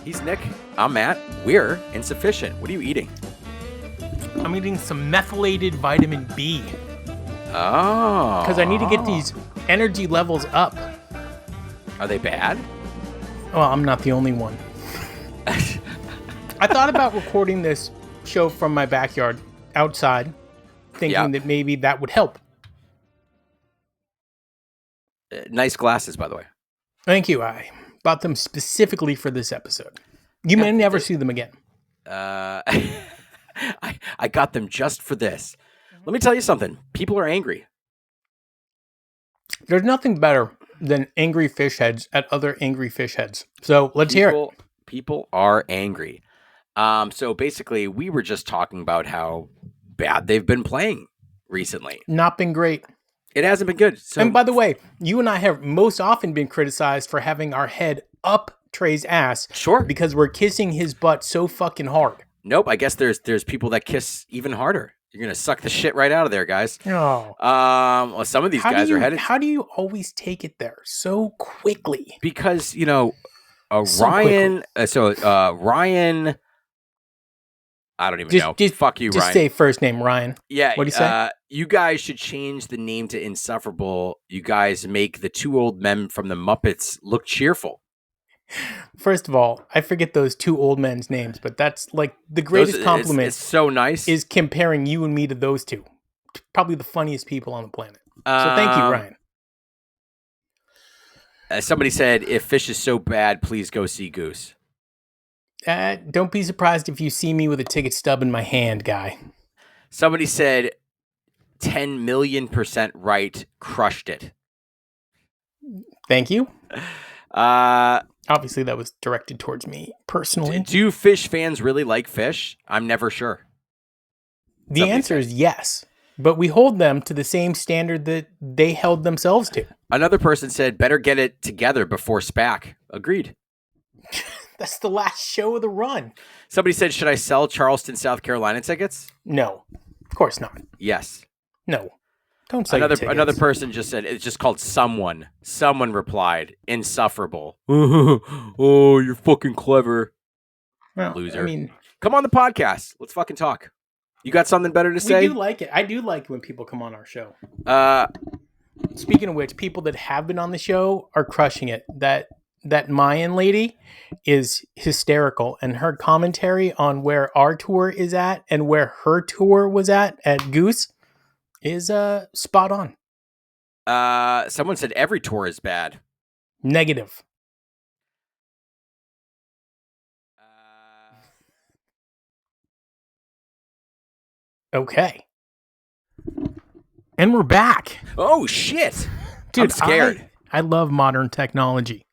He's Nick. I'm Matt. We're Insuphishient. What are you eating? I'm eating some methylated vitamin B. Oh. Because I need to get these energy levels up. Are they bad? Well, I'm not the only one. I thought about recording this show from my backyard, outside, thinking that maybe that would help. Nice glasses, by the way. Thank you. I bought them specifically for this episode. You may never see them again. I got them just for this. Let me tell you something. People are angry. There's nothing better than angry fish heads at other angry fish heads. So let's hear it. People are angry. So basically, we were just talking about how bad they've been playing recently. Not been great. It hasn't been good. So, and by the way, you and I have most often been criticized for having our head up Trey's ass. Sure. Because we're kissing his butt so fucking hard. Nope. I guess there's people that kiss even harder. You're going to suck the shit right out of there, guys. Oh. Well, some of these guys are headed. How do you always take it there so quickly? Because, Ryan. Ryan. I don't even know. Fuck you, Ryan. Just say first name, Ryan. Yeah. What do you say? You guys should change the name to Insufferable. You guys make the two old men from the Muppets look cheerful. First of all, I forget those two old men's names, but that's like the greatest compliment. It's so nice. Is comparing you and me to those two. Probably the funniest people on the planet. So thank you, Ryan. Somebody said, if Phish is so bad, please go see Goose. Don't be surprised if you see me with a ticket stub in my hand, guy. Somebody said 10 million% right, crushed it. Thank you. Obviously, that was directed towards me personally. Do Phish fans really like Phish? I'm never sure. The answer is yes, but we hold them to the same standard that they held themselves to. Another person said, better get it together before SPAC. Agreed. That's the last show of the run. Somebody said, should I sell Charleston, South Carolina tickets? No, of course not. Yes. No. Don't say another person just said, it's just called Someone. Someone replied, insufferable. Oh, you're fucking clever. Well, loser. I mean, come on the podcast. Let's fucking talk. You got something better to say? We do like it. I do like when people come on our show. Speaking of which, people that have been on the show are crushing it. That Mayan lady is hysterical, and her commentary on where our tour is at and where her tour was at Goose is spot on. Someone said every tour is bad. Negative. Okay. And we're back. Oh, shit. Dude, I'm scared. I love modern technology.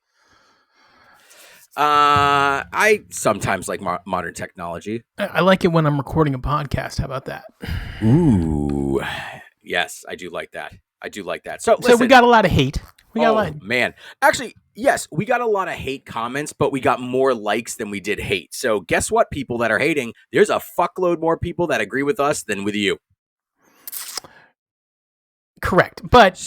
I sometimes like modern technology. I like it when I'm recording a podcast. How about that? Ooh. Yes, I do like that. So we got a lot of hate. Man. Actually, yes, we got a lot of hate comments, but we got more likes than we did hate. So guess what, people that are hating? There's a fuckload more people that agree with us than with you. Correct. But,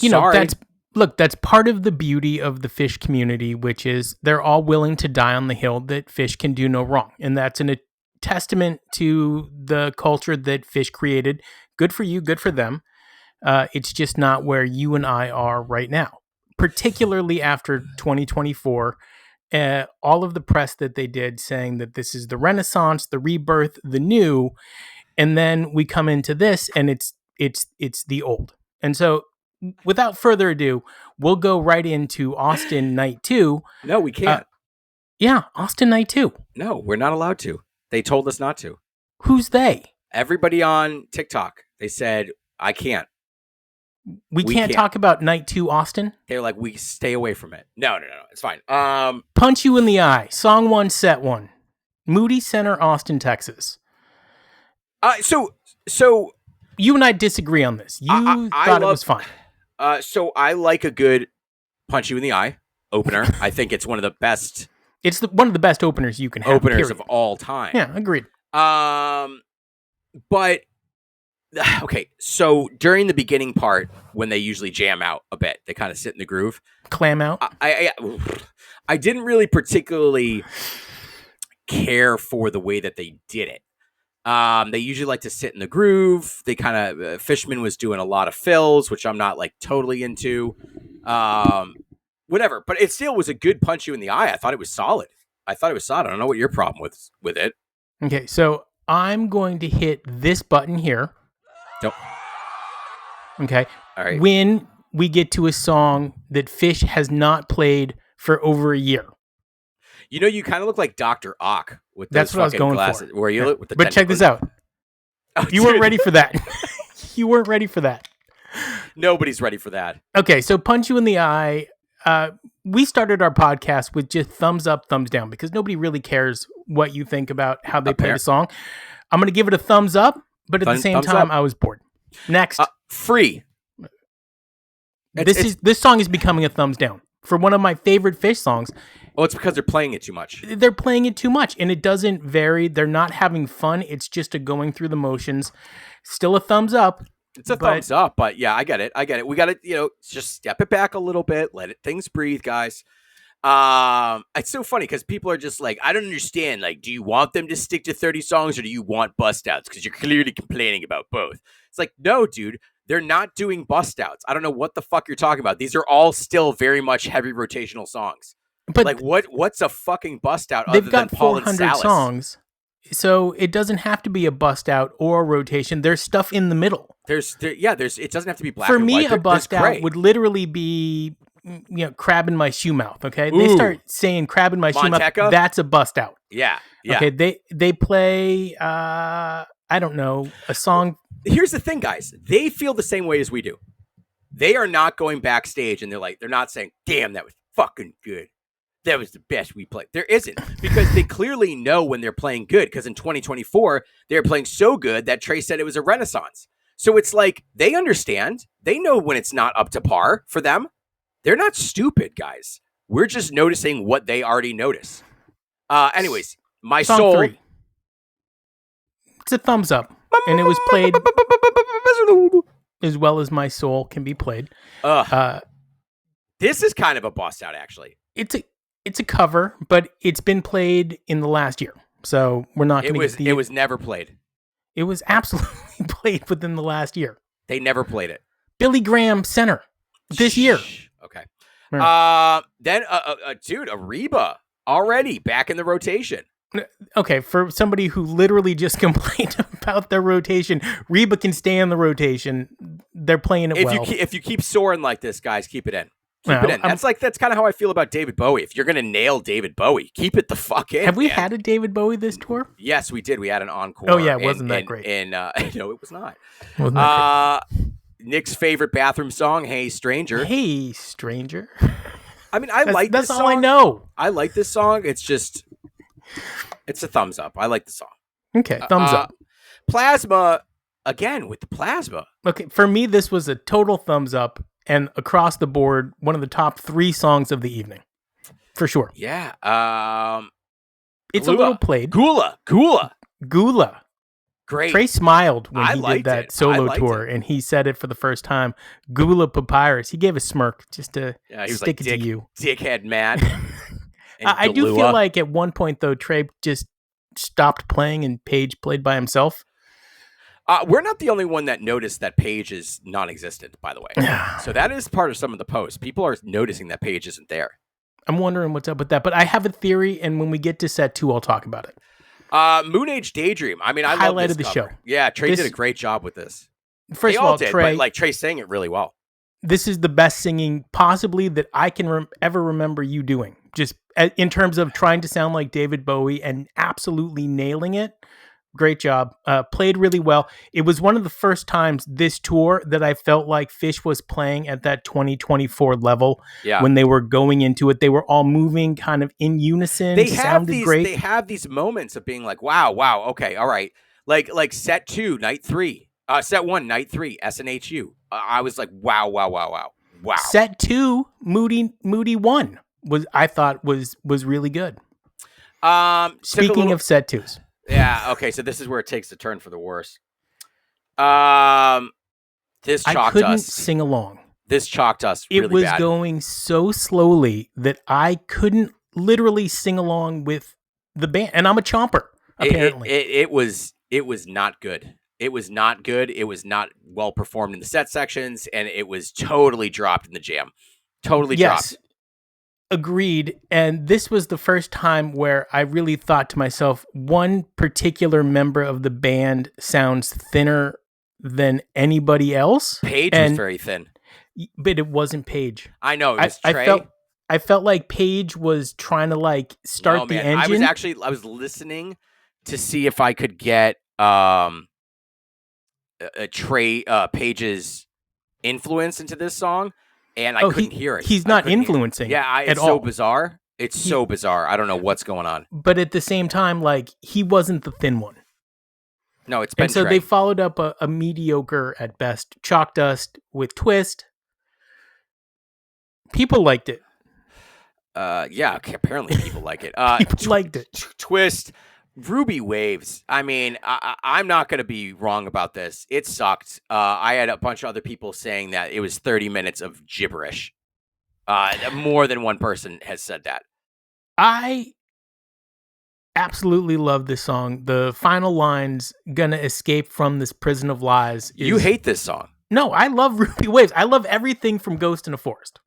that's part of the beauty of the Phish community, which is they're all willing to die on the hill that Phish can do no wrong. And that's a testament to the culture that Phish created. Good for you, good for them. It's just not where you and I are right now, particularly after 2024. All of the press that they did saying that this is the Renaissance, the rebirth, the new, and then we come into this and it's the old. And so, without further ado, we'll go right into Austin Night 2. No, we can't. Austin Night 2. No, we're not allowed to. They told us not to. Who's they? Everybody on TikTok. They said, I can't. We can't talk about Night 2 Austin? They're like, we stay away from it. No, it's fine. Punch You in the Eye. Song 1, set 1. Moody Center, Austin, Texas. So you and I disagree on this. You thought it was fine. So I like a good Punch You in the Eye opener. I think it's one of the best. It's one of the best openers you can have. Openers of all time. Yeah, agreed. But okay, so during the beginning part, when they usually jam out a bit, they kind of sit in the groove. Clam out. I didn't really particularly care for the way that they did it. They usually like to sit in the groove. They kind of Fishman was doing a lot of fills, which I'm not like totally into. Whatever, but it still was a good punch you in the eye. I thought it was solid. I don't know what your problem with it. Okay, so I'm going to hit this button here. Don't. Okay. All right. When we get to a song that Phish has not played for over a year. You know, you kind of look like Dr. Ock with those That's what I was going glasses. for. Where you look with the But check this out. Oh, you weren't ready for that. You weren't ready for that. Nobody's ready for that. Okay, so punch you in the eye. We started our podcast with just thumbs up, thumbs down, because nobody really cares what you think about how they played a song. I'm going to give it a thumbs up, but at the same time, I was bored. Next. Free. This song is becoming a thumbs down for one of my favorite Phish songs. Well, it's because they're playing it too much. They're playing it too much, and it doesn't vary. They're not having fun. It's just a going through the motions. Still a thumbs up. It's a thumbs up, but yeah, I get it. We got to, just step it back a little bit. Let things breathe, guys. It's so funny because people are just like, I don't understand. Like, do you want them to stick to 30 songs or do you want bust outs? Because you're clearly complaining about both. It's like, no, dude. They're not doing bust outs. I don't know what the fuck you're talking about. These are all still very much heavy rotational songs. But like, what's a fucking bust out other than Paul and Silas? They've got 400 songs, so it doesn't have to be a bust out or a rotation. There's stuff in the middle. It doesn't have to be black For and me, white. a bust out would literally be, crab in my shoe mouth. Okay, they start saying crab in my shoe mouth. That's a bust out. Yeah. Okay, they play. I don't know, a song. Here's the thing, guys. They feel the same way as we do. They are not going backstage and they're not saying, damn, that was fucking good. That was the best we played. There isn't, because they clearly know when they're playing good, because in 2024, they're playing so good that Trey said it was a renaissance. So it's like, they understand. They know when it's not up to par for them. They're not stupid, guys. We're just noticing what they already notice. Anyways, My Song Soul. 3. It's a thumbs up. And it was played as well as My Soul can be played. This is kind of a bust out, actually. It's a cover, but it's been played in the last year. So we're not going to get It was never played. It was absolutely played within the last year. They never played it. Billy Graham Center this year. Okay. Right. Then, dude, Ariba already back in the rotation. Okay, for somebody who literally just complained about their rotation, Reba can stay in the rotation. They're playing it well. If you keep soaring like this, guys, keep it in. Keep it in. That's kind of how I feel about David Bowie. If you're gonna nail David Bowie, keep it the fuck in. Have we had a David Bowie this tour? Yes, we did. We had an encore. Oh yeah, wasn't that great? No, it was not. Nick's favorite bathroom song, "Hey Stranger." Hey Stranger. I mean, I like this song. That's all I know. I like this song. It's just, it's a thumbs up. I like the song. Okay, thumbs up. Plasma, again with the Plasma. Okay, for me, this was a total thumbs up, and across the board, one of the top 3 songs of the evening, for sure. Yeah. It's a little played. Gula. Great. Trey smiled when he did that solo tour, and he said it for the first time. Gula Papyrus. He gave a smirk just to stick it to you. Dickhead Matt. I do feel like at one point, though, Trey just stopped playing and Page played by himself. We're not the only one that noticed that Page is non-existent, by the way. So that is part of some of the posts. People are noticing that Page isn't there. I'm wondering what's up with that, but I have a theory, and when we get to set 2, I'll talk about it. Moon Age Daydream. I mean, I highlighted love this the cover. show. Yeah, Trey did a great job with this. First of all, Trey, but Trey sang it really well. This is the best singing possibly that I can ever remember you doing. Just in terms of trying to sound like David Bowie and absolutely nailing it. Great job. Played really well. It was one of the first times this tour that I felt like Phish was playing at that 2024 level. Yeah. When they were going into it, they were all moving kind of in unison. They have these moments of being like, wow, okay, all right. Like set 2, night 3. Set 1, night 3, SNHU. I was like, wow. Set 2, Moody 1 I thought was really good. Speaking of set 2s. Yeah, okay, so this is where it takes a turn for the worse. This chalked us. I couldn't sing along. This chalked us really bad. It was going so slowly that I couldn't literally sing along with the band, and I'm a chomper. Apparently, it was not good. It was not good. It was not well performed in the set sections, and it was totally dropped in the jam. Totally dropped. Agreed. And this was the first time where I really thought to myself, one particular member of the band sounds thinner than anybody else. Paige was very thin. But it wasn't Paige. I know. It was Trey. I felt like Paige was trying to like start the engine. I was listening to see if I could get Paige's influence into this song, and I couldn't hear it. He's not influencing. It's so bizarre. It's so bizarre. I don't know what's going on. But at the same time, like, he wasn't the thin one. No, it's been. And so they followed up a mediocre at best Chalk Dust with Twist. People liked it. Yeah, apparently people like it. People liked it. Twist, Ruby Waves. I mean, I'm not going to be wrong about this. It sucked. I had a bunch of other people saying that it was 30 minutes of gibberish. More than one person has said that. I absolutely love this song. The final lines, "Gonna escape from this prison of lies." You hate this song. No, I love Ruby Waves. I love everything from Ghost in a Forest.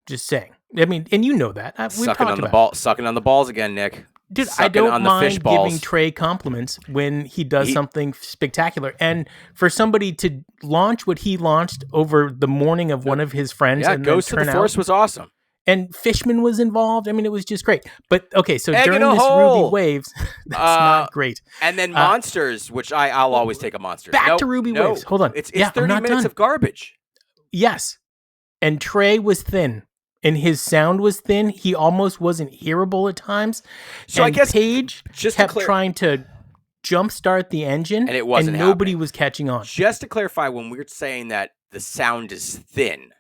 Just saying. I mean, and you know that. Sucking on the balls again, Nick. Dude, I don't mind giving Trey compliments when he does something spectacular. And for somebody to launch what he launched over the morning of one of his friends. Yeah, and Ghost of the Forest was awesome. And Fishman was involved. I mean, it was just great. But, okay, so during this Ruby Waves, that's not great. And then Monsters, which I'll always take a Monsters. Back to Ruby Waves. Hold on. It's 30 minutes of garbage. Yes. And Trey was thin. And his sound was thin. He almost wasn't hearable at times. So I guess Paige kept trying to jumpstart the engine, and it wasn't and nobody was catching on. Just to clarify, when we're saying that the sound is thin,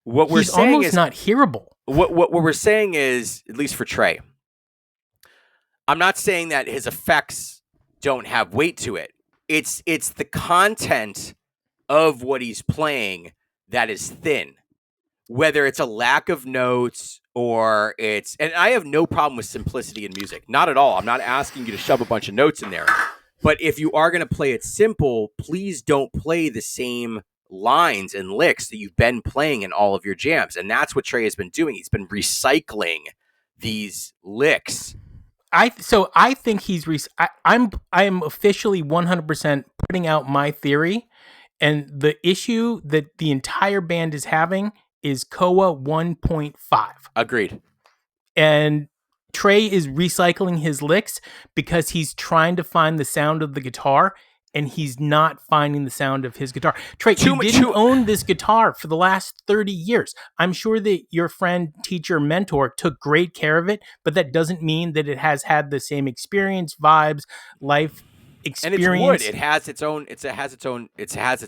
what we're He's saying almost is not hearable. What we're saying is, at least for Trey, I'm not saying that his effects don't have weight to it. It's the content of what he's playing that is thin. Whether it's a lack of notes or and I have no problem with simplicity in music. Not at all. I'm not asking you to shove a bunch of notes in there. But if you are going to play it simple, please don't play the same lines and licks that you've been playing in all of your jams. And that's what Trey has been doing. He's been recycling these licks. I think he's I am officially 100% putting out my theory, and the issue that the entire band is having is Koa 1.5. Agreed. And Trey is recycling his licks because he's trying to find the sound of the guitar, and he's not finding the sound of his guitar. Trey, you didn't own this guitar for the last 30 years. I'm sure that your friend, teacher, mentor took great care of it, but that doesn't mean that it has had the same experience, vibes, life experience. And it's wood. It has its own. It has its own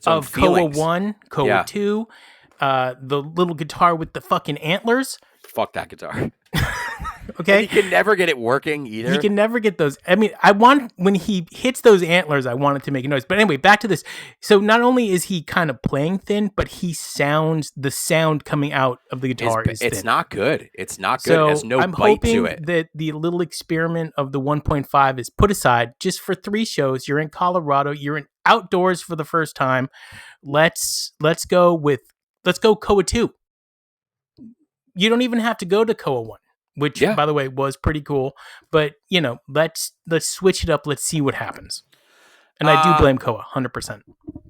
of feelings. Koa 1, Koa 2, the little guitar with the fucking antlers. Fuck that guitar. Okay. And he can never get it working either. He can never get those. I mean, when he hits those antlers, I want it to make a noise. But anyway, back to this. So not only is he kind of playing thin, but the sound coming out of the guitar is thin. It's not good. It's not good. It has no bite to it. I'm hoping that the little experiment of the 1.5 is put aside just for 3 shows. You're in Colorado. You're outdoors for the first time. Let's go Koa 2. You don't even have to go to Koa 1. Which, by the way, was pretty cool. But, let's switch it up. Let's see what happens. And I do blame Koa, 100%.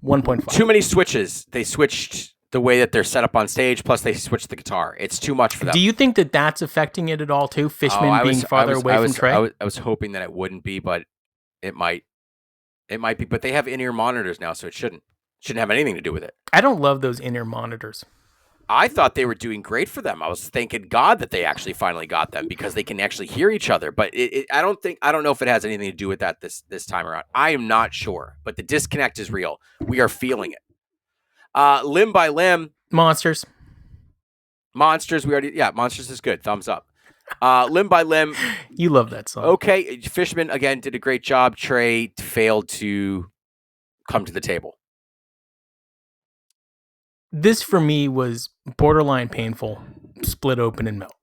1.5. Too many switches. They switched the way that they're set up on stage, plus they switched the guitar. It's too much for them. Do you think that that's affecting it at all, too? Fishman being farther away from Trey? I was hoping that it wouldn't be, but it might. It might be. But they have in-ear monitors now, so it shouldn't have anything to do with it. I don't love those in-ear monitors. I thought they were doing great for them. I was thanking God that they actually finally got them because they can actually hear each other. But I don't know if it has anything to do with that this time around. I am not sure, but the disconnect is real. We are feeling it. Limb by Limb. Monsters. Monsters is good. Thumbs up. Limb by Limb. You love that song. Okay. Fishman, again, did a great job. Trey failed to come to the table. This for me was borderline painful, split open and melt.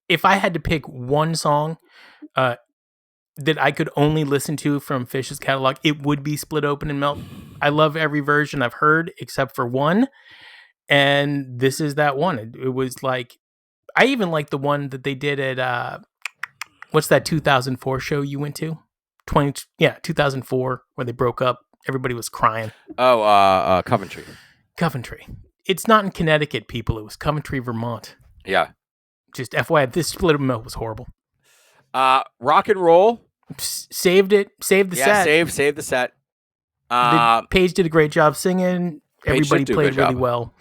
if I had to pick one song that I could only listen to from Phish's catalog, it would be Split Open and Melt. I love every version I've heard except for one, and this is that one. It was like, I even like the one that they did at what's that 2004 show you went to? 2004, where they broke up. Everybody was crying. Oh, Coventry. Coventry. It's not in Connecticut, people. It was Coventry, Vermont. Yeah. Just FYI, this Split Open Melt was horrible. Rock and Roll. Saved it. Saved the set. Save the set. Paige did a great job singing. Everybody played really well.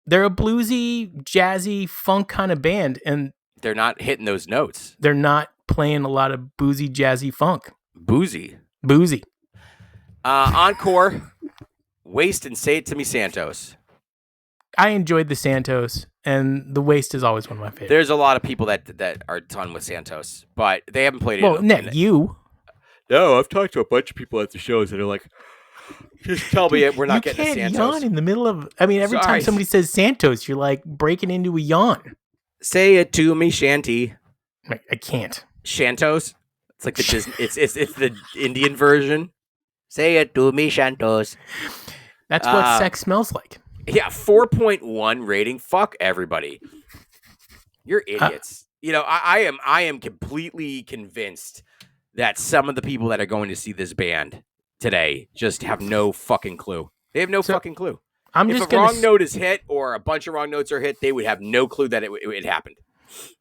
They're a bluesy, jazzy, funk kind of band, and they're not hitting those notes. They're not playing a lot of boozy, jazzy funk. Boozy. Encore. Waste and Say It To Me Santos. I enjoyed the Santos, and the Waste is always one of my favorites. There's a lot of people that are done with Santos, but they haven't played it. Well, Nick, you. No, I've talked to a bunch of people at the shows that are like, just tell me we're not getting a Santos. You can't yawn in the middle of... I mean, every time somebody says Santos, you're like breaking into a yawn. Say it to me, Shanty. I can't. Shantos? It's like the Disney, it's the Indian version. Say it to me, Shantos. That's what sex smells like. Yeah, 4.1 rating. Fuck everybody. You're idiots. I am completely convinced that some of the people that are going to see this band today just have no fucking clue. They have no fucking clue. If a wrong note is hit or a bunch of wrong notes are hit, they would have no clue that it happened.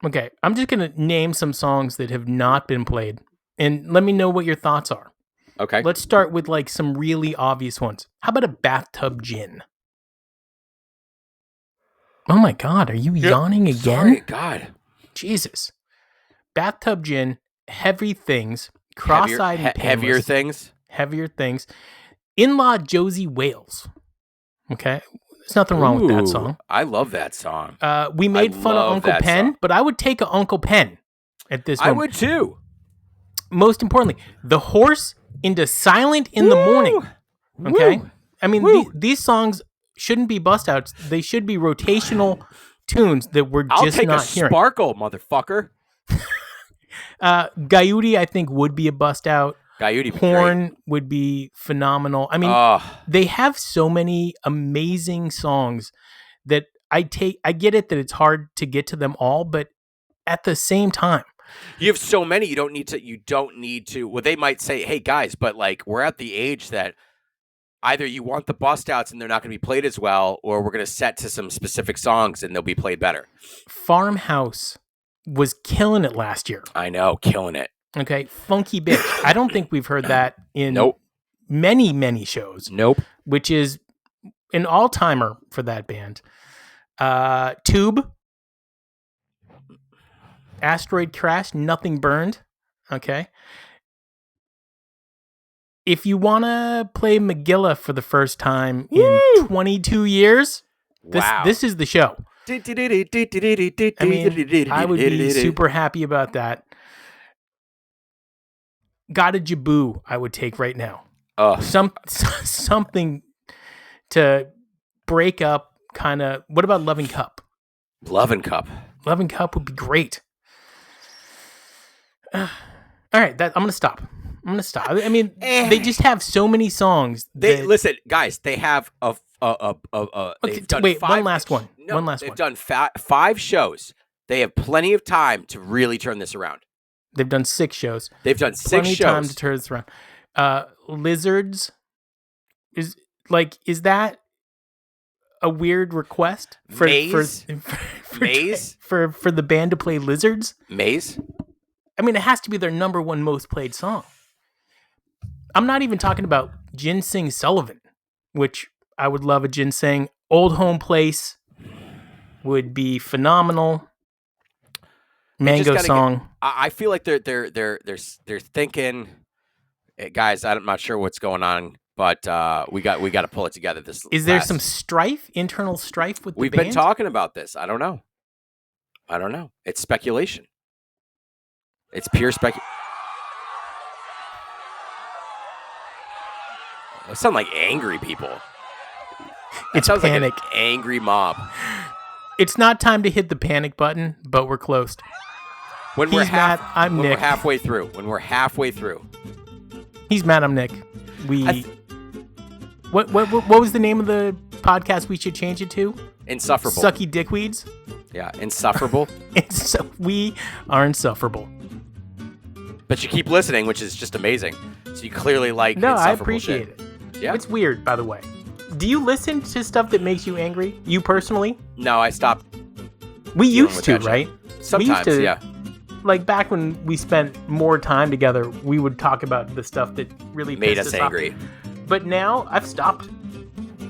Okay, I'm just going to name some songs that have not been played, and let me know what your thoughts are. Okay. Let's start with like some really obvious ones. How about a Bathtub Gin? Oh my God, are you yawning again? Sorry, God. Jesus. Bathtub Gin, Heavy Things, Cross-Eyed and Painless. Heavier Things. In-Law Josie Wales. Okay? There's nothing wrong with that song. I love that song. We made fun of Uncle Pen, but I would take Uncle Pen at this moment. I would too. Most importantly, The Horse into Silent in the Morning. Okay? I mean, these songs shouldn't be bust outs. They should be rotational tunes that we're just not hearing. I'll take a Sparkle, motherfucker. Gaiuti, I think, would be a bust out. Horn would be phenomenal. I mean, they have so many amazing songs that I get it that it's hard to get to them all, but at the same time, you have so many. You don't need to. Well, they might say, "Hey guys," but like we're at the age that either you want the bust outs and they're not going to be played as well, or we're going to set to some specific songs and they'll be played better. Farmhouse was killing it last year. I know, killing it. Okay, Funky Bitch. I don't think we've heard that in many, many shows. Nope. Which is an all-timer for that band. Tube. Asteroid Crash, Nothing Burned. Okay. If you want to play Megillah for the first time in 22 years, this is the show. I mean, I would be super happy about that. Gotta Jaboo, I would take right now. Something to break up, kind of. What about Loving Cup? Loving Cup would be great. All right, I'm gonna stop. I mean, they just have so many songs. Listen, guys. They have one last one. They've done 5 shows. They have plenty of time to really turn this around. They've done 6 shows. Plenty of time to turn this around. Lizards is that a weird request for Maze? for the band to play Lizards? Maze? I mean, it has to be their number one most played song. I'm not even talking about Ginseng Sullivan, which I would love a Ginseng. Old Home Place would be phenomenal. Mango Song. I feel like they're thinking, hey, guys. I'm not sure what's going on, but we got to pull it together. Is there some internal strife with the band? We've been talking about this. I don't know. It's speculation. It's pure speculation. It sounds like angry people. It's panic. Like an angry mob. It's not time to hit the panic button, but we're close. When we're Matt, I'm when Nick. We're halfway through. When we're halfway through. He's Matt, I'm Nick. What was the name of the podcast we should change it to? Insufferable. Sucky Dickweeds? Yeah, insufferable. We are insufferable. But you keep listening, which is just amazing. So you clearly like insufferable I appreciate it. Yeah. It's weird, by the way. Do you listen to stuff that makes you angry? You personally? No, I stopped. We used to, right? Sometimes, we used to, yeah. Like back when we spent more time together, we would talk about the stuff that really made us angry. But now I've stopped.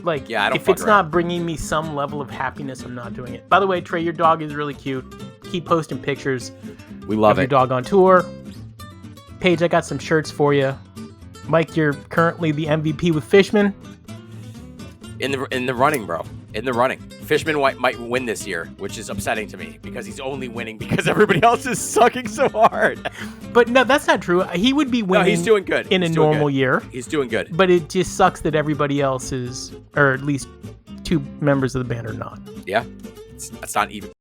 Like, yeah, I don't if it's not bringing me some level of happiness, I'm not doing it. By the way, Trey, your dog is really cute. Keep posting pictures. We love of your dog on tour. Paige, I got some shirts for you. Mike, you're currently the MVP with Fishman. In the running, bro. In the running. Fishman might win this year, which is upsetting to me because he's only winning because everybody else is sucking so hard. But no, that's not true. He would be winning. No, he's doing good. In a normal year. He's doing good. But it just sucks that everybody else is, or at least two members of the band are not. Yeah. It's not even.